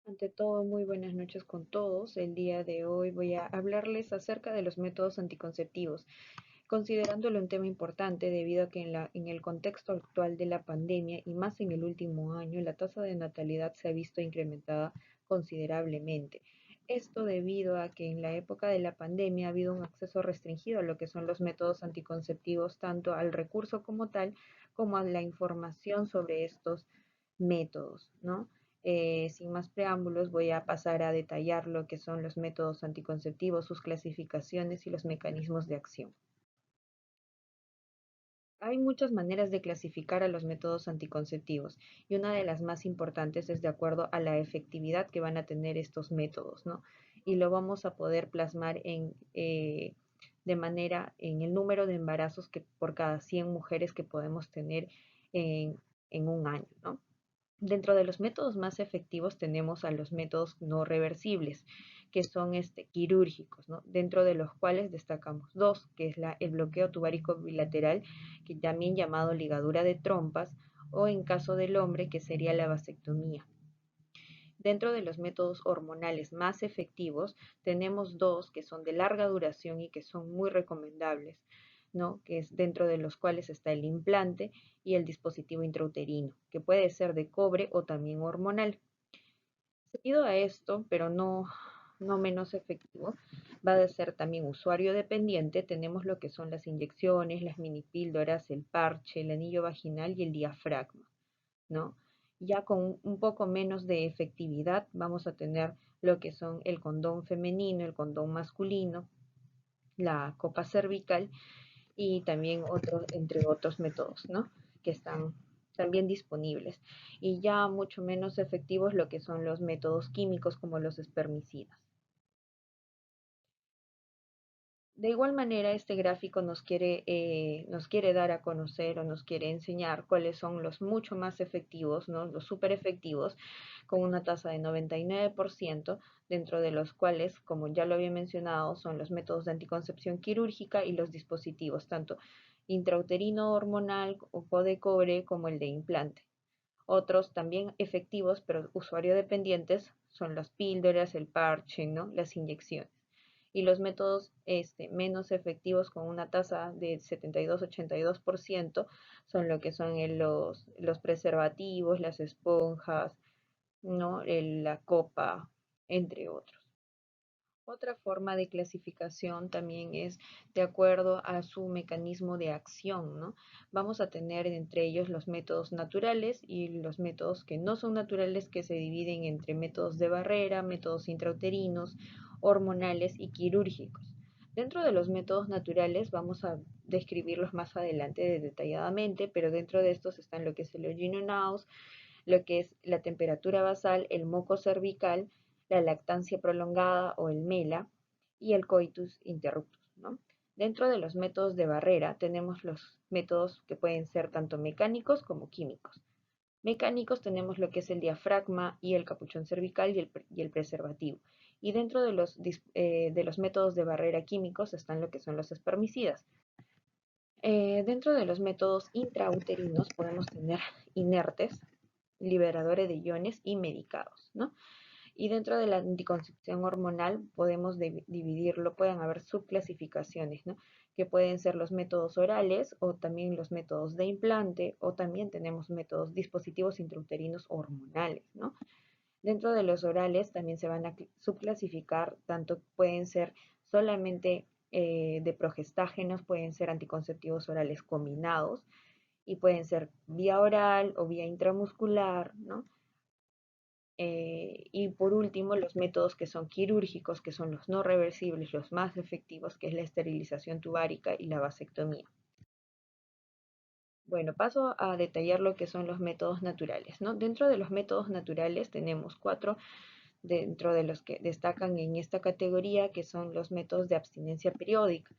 Ante todo, muy buenas noches con todos. El día de hoy voy a hablarles acerca de los métodos anticonceptivos, considerándolo un tema importante debido a que en el contexto actual de la pandemia y más en el último año, la tasa de natalidad se ha visto incrementada considerablemente. Esto debido a que en la época de la pandemia ha habido un acceso restringido a lo que son los métodos anticonceptivos, tanto al recurso como tal, como a la información sobre estos métodos, ¿no? Sin más preámbulos, voy a pasar a detallar lo que son los métodos anticonceptivos, sus clasificaciones y los mecanismos de acción. Hay muchas maneras de clasificar a los métodos anticonceptivos y una de las más importantes es de acuerdo a la efectividad que van a tener estos métodos, ¿no? Y lo vamos a poder plasmar de manera en el número de embarazos que por cada 100 mujeres que podemos tener en, en un año, ¿no? Dentro de los métodos más efectivos tenemos a los métodos no reversibles, que son quirúrgicos, ¿no? Dentro de los cuales destacamos dos, que es el bloqueo tubárico bilateral, que también llamado ligadura de trompas, o en caso del hombre, que sería la vasectomía. Dentro de los métodos hormonales más efectivos, tenemos dos que son de larga duración y que son muy recomendables, ¿no? Que es dentro de los cuales está el implante y el dispositivo intrauterino, que puede ser de cobre o también hormonal. Seguido a esto, pero no menos efectivo, va a ser también usuario dependiente. Tenemos lo que son las inyecciones, las minipíldoras, el parche, el anillo vaginal y el diafragma, ¿no? Ya con un poco menos de efectividad vamos a tener lo que son el condón femenino, el condón masculino, la copa cervical y también otros, entre otros métodos, ¿no? Que están también disponibles. Y ya mucho menos efectivos lo que son los métodos químicos como los espermicidas. De igual manera, este gráfico nos quiere dar a conocer o nos quiere enseñar cuáles son los mucho más efectivos, ¿no? Los súper efectivos, con una tasa de 99%, dentro de los cuales, como ya lo había mencionado, son los métodos de anticoncepción quirúrgica y los dispositivos, tanto intrauterino hormonal o de cobre como el de implante. Otros también efectivos, pero usuario dependientes, son las píldoras, el parche, ¿no? Las inyecciones. Y los métodos menos efectivos con una tasa de 72-82% son lo que son los preservativos, las esponjas, ¿no? La copa, entre otros. Otra forma de clasificación también es de acuerdo a su mecanismo de acción, ¿no? Vamos a tener entre ellos los métodos naturales y los métodos que no son naturales, que se dividen entre métodos de barrera, métodos intrauterinos, hormonales y quirúrgicos. Dentro de los métodos naturales vamos a describirlos más adelante detalladamente, pero dentro de estos están lo que es el Oginonaus, lo que es la temperatura basal, el moco cervical, la lactancia prolongada o el MELA y el coitus interruptus, ¿no? Dentro de los métodos de barrera tenemos los métodos que pueden ser tanto mecánicos como químicos. Mecánicos tenemos lo que es el diafragma y el capuchón cervical y el preservativo. Y dentro de los métodos de barrera químicos están lo que son los espermicidas. Dentro de los métodos intrauterinos podemos tener inertes, liberadores de iones y medicados, ¿no? Y dentro de la anticoncepción hormonal podemos dividirlo, pueden haber subclasificaciones, ¿no? Que pueden ser los métodos orales o también los métodos de implante o también tenemos métodos dispositivos intrauterinos hormonales, ¿no? Dentro de los orales también se van a subclasificar, tanto pueden ser solamente de progestágenos, pueden ser anticonceptivos orales combinados y pueden ser vía oral o vía intramuscular, ¿no? Y por último, los métodos que son quirúrgicos, que son los no reversibles, los más efectivos, que es la esterilización tubárica y la vasectomía. Bueno, paso a detallar lo que son los métodos naturales, ¿no? Dentro de los métodos naturales tenemos cuatro dentro de los que destacan en esta categoría, que son los métodos de abstinencia periódica.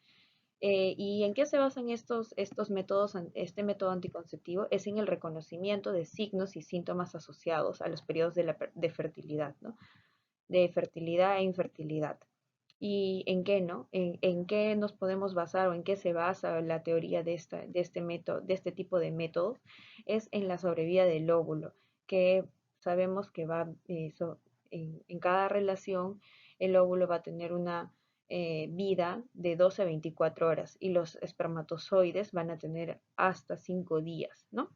¿Y en qué se basan estos métodos? Este método anticonceptivo es en el reconocimiento de signos y síntomas asociados a los periodos de fertilidad, ¿no? De fertilidad e infertilidad. ¿Y en qué no? En qué nos podemos basar o en qué se basa la teoría de este método, de este tipo de métodos? Es en la sobrevida del óvulo, que sabemos que va en cada relación, el óvulo va a tener una vida de 12 a 24 horas y los espermatozoides van a tener hasta 5 días, ¿no?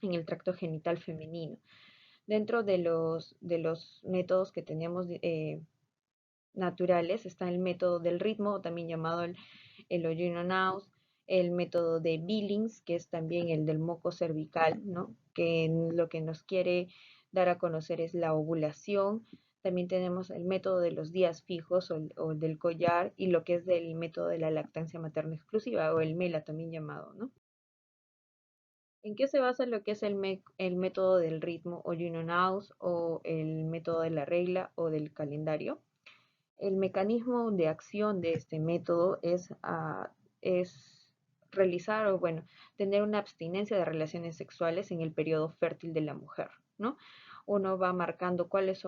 En el tracto genital femenino. Dentro de los métodos que tenemos naturales está el método del ritmo, o también llamado el Oyuno-Naus, el método de Billings, que es también el del moco cervical, ¿no? Que lo que nos quiere dar a conocer es la ovulación. También tenemos el método de los días fijos o del collar y lo que es del método de la lactancia materna exclusiva o el MELA también llamado, ¿no? ¿En qué se basa lo que es el método del ritmo o Juno-Naus o el método de la regla o del calendario? El mecanismo de acción de este método es realizar o, bueno, tener una abstinencia de relaciones sexuales en el periodo fértil de la mujer, ¿no? Uno va marcando cuál es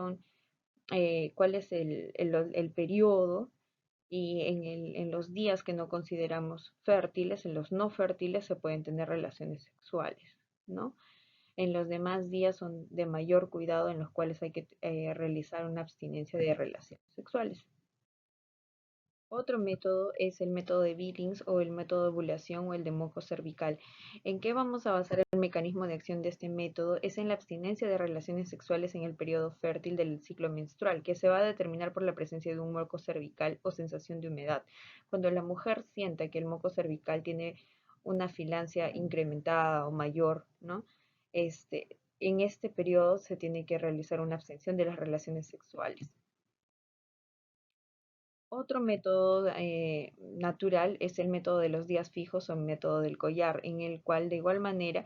el periodo y en los días que no consideramos fértiles, en los no fértiles se pueden tener relaciones sexuales, ¿no? En los demás días son de mayor cuidado en los cuales hay que realizar una abstinencia de relaciones sexuales. Otro método es el método de Billings o el método de ovulación o el de moco cervical. ¿En qué vamos a basar el mecanismo de acción de este método? Es en la abstinencia de relaciones sexuales en el periodo fértil del ciclo menstrual, que se va a determinar por la presencia de un moco cervical o sensación de humedad. Cuando la mujer sienta que el moco cervical tiene una filancia incrementada o mayor, ¿no? En este periodo se tiene que realizar una abstención de las relaciones sexuales. Otro método natural es el método de los días fijos o el método del collar, en el cual de igual manera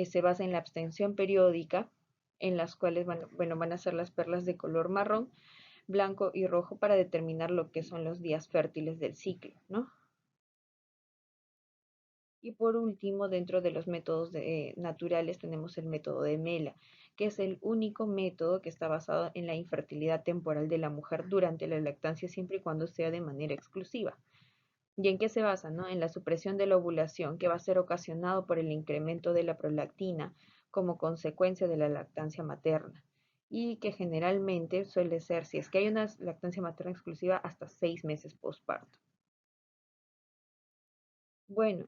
se basa en la abstención periódica, en las cuales van a ser las perlas de color marrón, blanco y rojo para determinar lo que son los días fértiles del ciclo, ¿no? Y por último, dentro de los métodos naturales tenemos el método de Mela, que es el único método que está basado en la infertilidad temporal de la mujer durante la lactancia, siempre y cuando sea de manera exclusiva. ¿Y en qué se basa? ¿No? En la supresión de la ovulación, que va a ser ocasionado por el incremento de la prolactina como consecuencia de la lactancia materna. Y que generalmente suele ser, si es que hay una lactancia materna exclusiva, hasta 6 meses postparto. Bueno,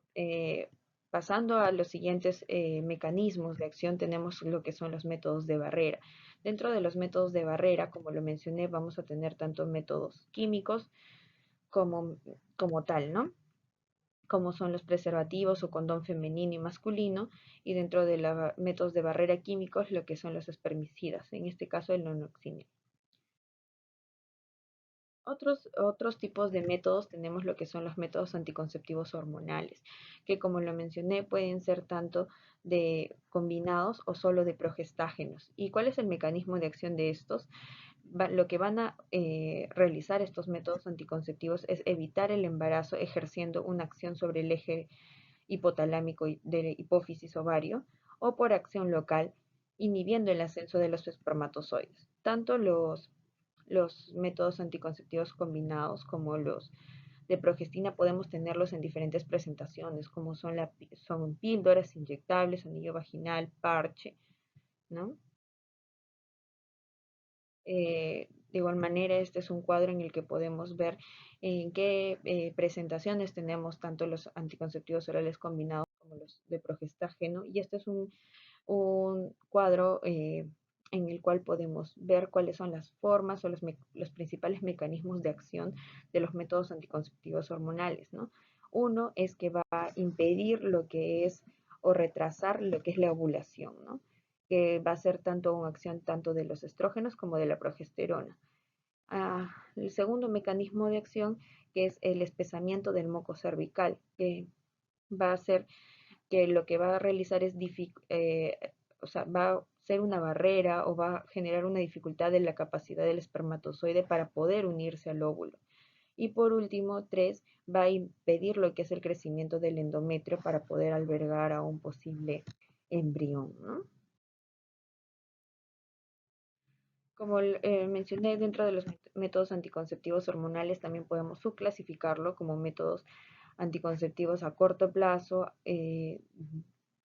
pasando a los siguientes mecanismos de acción, tenemos lo que son los métodos de barrera. Dentro de los métodos de barrera, como lo mencioné, vamos a tener tanto métodos químicos como, como tal, ¿no? Como son los preservativos o condón femenino y masculino, y dentro de los métodos de barrera químicos, lo que son los espermicidas, en este caso el nonoxinil. Otros tipos de métodos tenemos lo que son los métodos anticonceptivos hormonales, que como lo mencioné pueden ser tanto de combinados o solo de progestágenos. ¿Y cuál es el mecanismo de acción de estos? Lo que van a realizar estos métodos anticonceptivos es evitar el embarazo ejerciendo una acción sobre el eje hipotalámico de hipófisis ovario o por acción local, inhibiendo el ascenso de los espermatozoides. Tanto los métodos anticonceptivos combinados como los de progestina podemos tenerlos en diferentes presentaciones, como son píldoras inyectables, anillo vaginal, parche, ¿no? De igual manera, este es un cuadro en el que podemos ver en qué presentaciones tenemos tanto los anticonceptivos orales combinados como los de progestágeno. Y este es un cuadro en el cual podemos ver cuáles son las formas o los principales mecanismos de acción de los métodos anticonceptivos hormonales, ¿no? Uno es que va a impedir lo que es o retrasar lo que es la ovulación, ¿no? Que va a ser tanto una acción tanto de los estrógenos como de la progesterona. El segundo mecanismo de acción, que es el espesamiento del moco cervical, que va a ser que lo que va a realizar es, o sea, va a ser una barrera o va a generar una dificultad en la capacidad del espermatozoide para poder unirse al óvulo. Y por último, tres, va a impedir lo que es el crecimiento del endometrio para poder albergar a un posible embrión, ¿no? Como mencioné, dentro de los métodos anticonceptivos hormonales también podemos subclasificarlo como métodos anticonceptivos a corto plazo,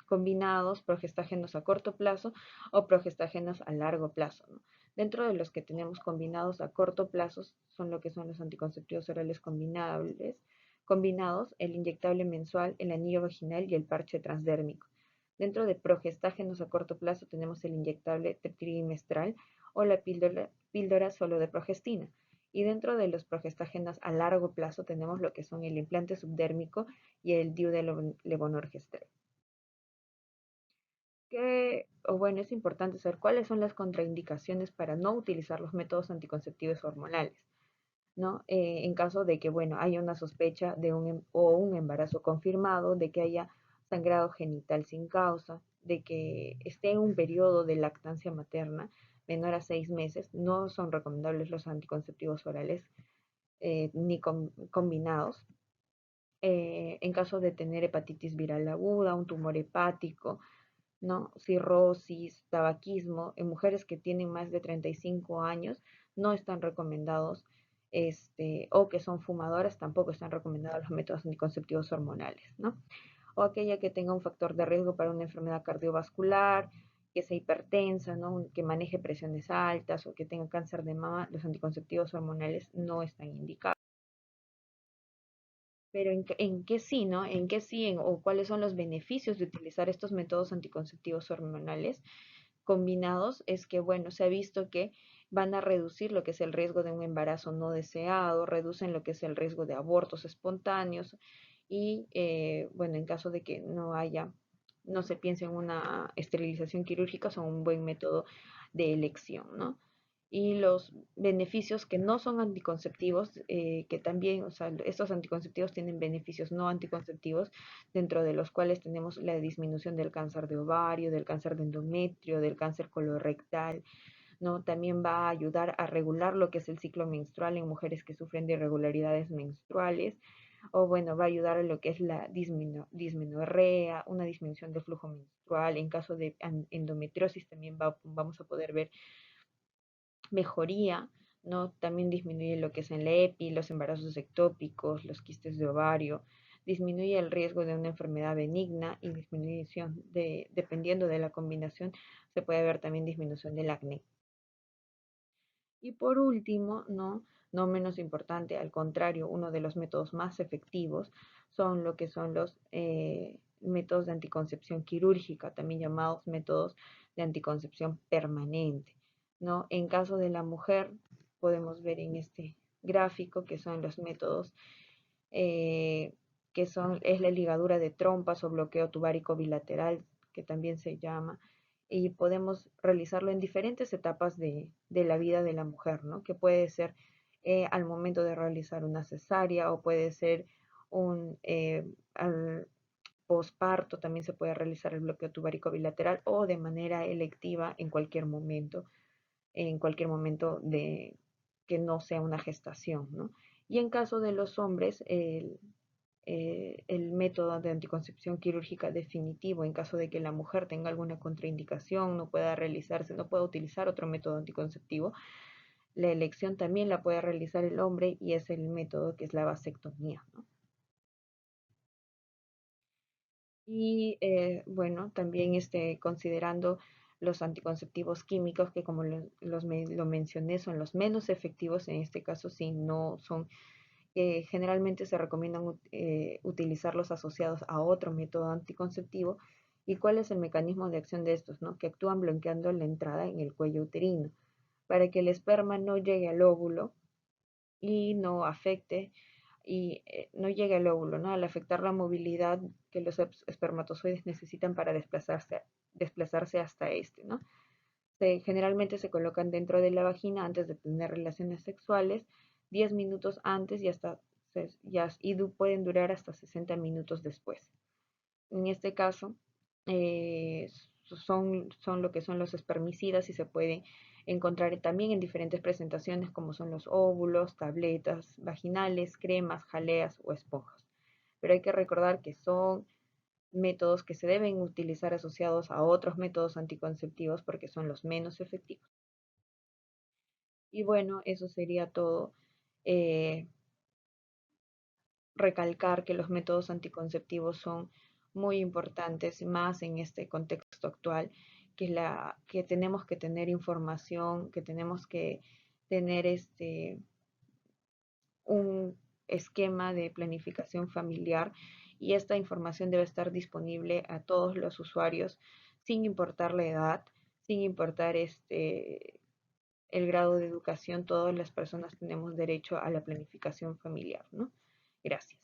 combinados, progestágenos a corto plazo o progestágenos a largo plazo, ¿no? Dentro de los que tenemos combinados a corto plazo son lo que son los anticonceptivos orales combinados, el inyectable mensual, el anillo vaginal y el parche transdérmico. Dentro de progestágenos a corto plazo tenemos el inyectable trimestral o la píldora solo de progestina. Y dentro de los progestágenos a largo plazo tenemos lo que son el implante subdérmico y el DIU de levonorgestrel. Bueno, es importante saber cuáles son las contraindicaciones para no utilizar los métodos anticonceptivos hormonales, ¿no? En caso de que, bueno, haya una sospecha de un embarazo confirmado, de que haya sangrado genital sin causa, de que esté en un periodo de lactancia materna menor a 6 meses, no son recomendables los anticonceptivos orales ni combinados. En caso de tener hepatitis viral aguda, un tumor hepático, ¿no? Cirrosis, tabaquismo, en mujeres que tienen más de 35 años no están recomendados, o que son fumadoras tampoco están recomendados los métodos anticonceptivos hormonales, ¿no? O aquella que tenga un factor de riesgo para una enfermedad cardiovascular, que sea hipertensa, ¿no? Que maneje presiones altas o que tenga cáncer de mama, los anticonceptivos hormonales no están indicados. Pero en qué sí, ¿no? En qué sí, o cuáles son los beneficios de utilizar estos métodos anticonceptivos hormonales combinados, es que, bueno, se ha visto que van a reducir lo que es el riesgo de un embarazo no deseado, reducen lo que es el riesgo de abortos espontáneos y, bueno, en caso de que no se piense en una esterilización quirúrgica, son un buen método de elección, ¿no? Y los beneficios que no son anticonceptivos, que también, o sea, estos anticonceptivos tienen beneficios no anticonceptivos, dentro de los cuales tenemos la disminución del cáncer de ovario, del cáncer de endometrio, del cáncer colorectal, ¿no? También va a ayudar a regular lo que es el ciclo menstrual en mujeres que sufren de irregularidades menstruales, o bueno, va a ayudar a lo que es la dismenorrea, una disminución del flujo menstrual. En caso de endometriosis también vamos a poder ver mejoría, ¿no? También disminuye lo que es el EPI, los embarazos ectópicos, los quistes de ovario, disminuye el riesgo de una enfermedad benigna y dependiendo de la combinación, se puede ver también disminución del acné. Y por último, no menos importante, al contrario, uno de los métodos más efectivos son lo que son los métodos de anticoncepción quirúrgica, también llamados métodos de anticoncepción permanente, ¿no? En caso de la mujer, podemos ver en este gráfico que son los métodos eh, es la ligadura de trompas o bloqueo tubárico bilateral, que también se llama, y podemos realizarlo en diferentes etapas de la vida de la mujer, ¿no? Que puede ser al momento de realizar una cesárea o puede ser al posparto, también se puede realizar el bloqueo tubárico bilateral o de manera electiva en cualquier momento de que no sea una gestación, ¿no? Y en caso de los hombres, el método de anticoncepción quirúrgica definitivo, en caso de que la mujer tenga alguna contraindicación, no pueda realizarse, no pueda utilizar otro método anticonceptivo, la elección también la puede realizar el hombre y es el método que es la vasectomía, ¿no? Y bueno, también considerando los anticonceptivos químicos, que como lo mencioné, son los menos efectivos, en este caso sí no son, generalmente se recomiendan utilizarlos asociados a otro método anticonceptivo. ¿Y cuál es el mecanismo de acción de estos, no? Que actúan bloqueando la entrada en el cuello uterino, para que el esperma no llegue al óvulo y no afecte y no llegue al óvulo, ¿no? Al afectar la movilidad que los espermatozoides necesitan para desplazarse hasta ¿no? Generalmente se colocan dentro de la vagina antes de tener relaciones sexuales, 10 minutos antes y pueden durar hasta 60 minutos después. En este caso, eh, son lo que son los espermicidas y se pueden encontrar también en diferentes presentaciones como son los óvulos, tabletas vaginales, cremas, jaleas o esponjas. Pero hay que recordar que son métodos que se deben utilizar asociados a otros métodos anticonceptivos porque son los menos efectivos. Y bueno, eso sería todo. Eh, Recalcar que los métodos anticonceptivos son muy importantes, más en este contexto actual, que tenemos que tener información, que tenemos que tener un esquema de planificación familiar y esta información debe estar disponible a todos los usuarios sin importar la edad, sin importar el grado de educación, todas las personas tenemos derecho a la planificación familiar, ¿no? Gracias.